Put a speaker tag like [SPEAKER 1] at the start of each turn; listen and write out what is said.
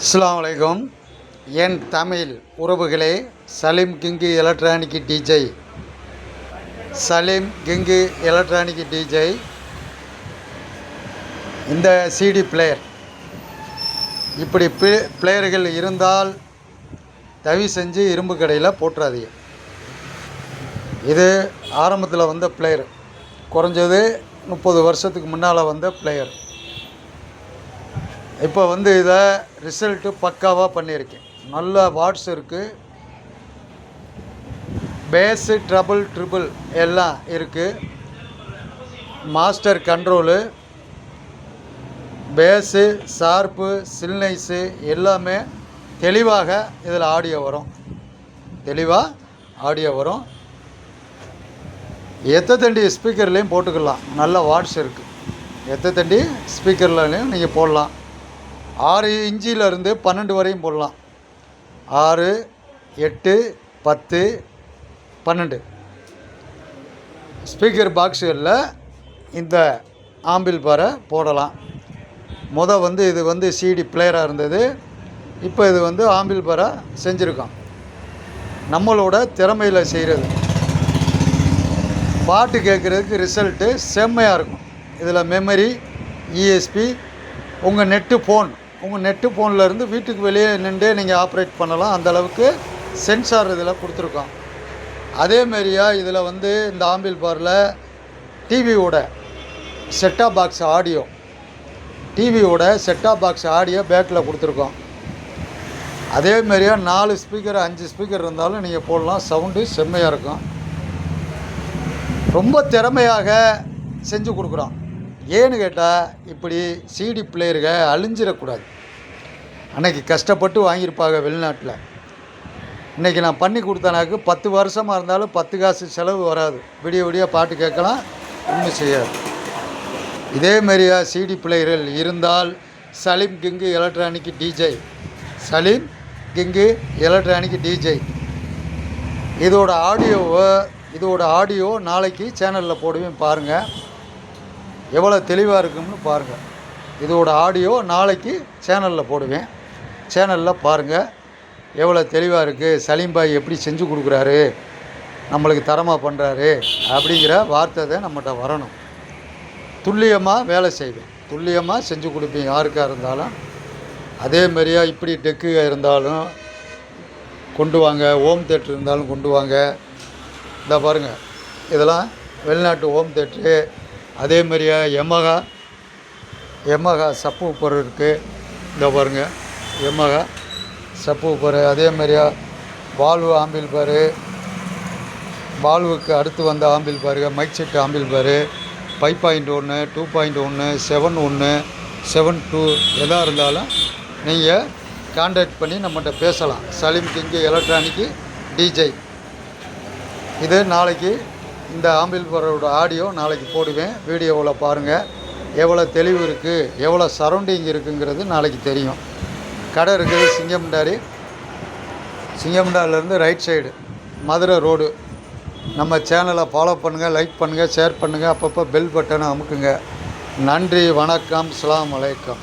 [SPEAKER 1] அஸ்ஸலாமு அலைக்கும். என் தமிழ் உறவுகளே, Salim king electronic DJ, Salim king electronic DJ. இந்த சிடி பிளேயர் இப்படி பிளேயர்கள் இருந்தால் தயவு செஞ்சு இரும்பு கடையில் போட்டுறாதீங்க. இது ஆரம்பத்தில் வந்த பிளேயர், குறைஞ்சது 30 வருஷத்துக்கு முன்னால் வந்த பிளேயர். இப்போ இதை ரிசல்ட்டு பக்காவாக பண்ணியிருக்கேன். நல்ல வாட்ஸ் இருக்குது, பேஸு ட்ரபிள் ட்ரிபிள் எல்லாம் இருக்குது, மாஸ்டர் கண்ட்ரோலு, பேஸு ஷார்ப்பு சில்னைஸு எல்லாமே தெளிவாக இதில் ஆடியோ வரும். தெளிவாக ஆடியோ வரும். எத்தத்தண்டி ஸ்பீக்கர்லேயும் போட்டுக்கலாம். நல்ல வாட்ஸ் இருக்குது. எத்தத்தண்டி ஸ்பீக்கர்லையும் நீங்கள் போடலாம். 6 இன்ச்சிலேருந்து 12 வரையும் போடலாம். 6, 8, 10, 12 ஸ்பீக்கர் பாக்ஸுகளில் இந்த ஆம்பிள் பாரை போடலாம். இது சிடி பிளேயராக இருந்தது. இப்போ இது ஆம்பிள் பாரை செஞ்சுருக்கோம். நம்மளோட திறமையில் செய்கிறது. பாட்டு கேட்குறதுக்கு ரிசல்ட்டு செம்மையாக இருக்கும். இதில் மெமரி, இஎஸ்பி, உங்கள் நெட்டு ஃபோன்லேருந்து வீட்டுக்கு வெளியே நின்றே நீங்கள் ஆப்ரேட் பண்ணலாம். அந்தளவுக்கு சென்சார் இதில் கொடுத்துருக்கோம். அதேமாரியா இதில் இந்த ஆம்பிள் பாரில் டிவியோட செட்டாப் பாக்ஸ் ஆடியோ பேக்கில் கொடுத்துருக்கோம். அதேமாரியா 4 ஸ்பீக்கர் 5 ஸ்பீக்கர் இருந்தாலும் நீங்கள் போடலாம். சவுண்டு செம்மையாக இருக்கும். ரொம்ப திறமையாக செஞ்சு கொடுக்குறோம். ஏன்னு கேட்டால், இப்படி சிடி பிளேயருங்க அழிஞ்சிடக்கூடாது. அன்றைக்கி கஷ்டப்பட்டு வாங்கியிருப்பாங்க வெளிநாட்டில். இன்றைக்கி நான் பண்ணி கொடுத்தனாக்கு 10 வருஷமாக இருந்தாலும் 10 காசு செலவு வராது. விடிய பாட்டு கேட்கலாம், ஒன்றும் செய்யாது. இதேமாரியா சிடி பிளேயர்கள் இருந்தால் Salim king electronic DJ, Salim king electronic DJ. இதோட ஆடியோ நாளைக்கு சேனலில் போடுவேன். பாருங்கள் எவ்வளோ தெளிவாக இருக்குன்னு பாருங்கள். இதோட ஆடியோ நாளைக்கு சேனலில் போடுவேன். சேனலில் பாருங்கள் எவ்வளோ தெளிவாக இருக்குது. சலீம் பாய் எப்படி செஞ்சு கொடுக்குறாரு, நம்மளுக்கு தரமாக பண்ணுறாரு அப்படிங்கிற வார்த்தை தான் நம்மகிட்ட வரணும். துல்லியமாக வேலை செய்வேன், துல்லியமாக செஞ்சு கொடுப்பேன் யாருக்காக இருந்தாலும். அதேமாரியா இப்படி டெக்குக இருந்தாலும் கொண்டு வாங்க, ஹோம் தேட்ரு இருந்தாலும் கொண்டு வாங்க. இந்த பாருங்கள், இதெல்லாம் வெளிநாட்டு ஹோம் தேட்ரு. அதேமாரியா யமஹா சப்பு உப்பர் இருக்குது. இந்த பாருங்கள், யமஹா சப்பு உப்பர். அதேமாரியா வால்வு ஆம்பிள் பாரு, வால்வுக்கு அடுத்து வந்த ஆம்பிள் பாருங்க, மைக் செட் ஆம்பிள் பாரு, 5.1, 2.1, 7.1, 7.2 எதாக இருந்தாலும் நீங்கள் கான்டாக்ட் பண்ணி நம்மகிட்ட பேசலாம். Salim king electronic DJ. இது நாளைக்கு இந்த ஆம்பிள் பாரோட ஆடியோ நாளைக்கு போடுவேன். வீடியோவில் பாருங்கள் எவ்வளோ தெளிவு இருக்குது, எவ்வளோ சரௌண்டிங் இருக்குங்கிறது நாளைக்கு தெரியும். கடை இருக்குது சிங்கம்டாலேருந்து ரைட் சைடு, மதுரை ரோடு. நம்ம சேனலை ஃபாலோ பண்ணுங்கள், லைக் பண்ணுங்கள், ஷேர் பண்ணுங்கள், அப்பப்போ பெல் பட்டனை அமுக்குங்க. நன்றி, வணக்கம், அஸ்ஸலாமு அலைக்கும்.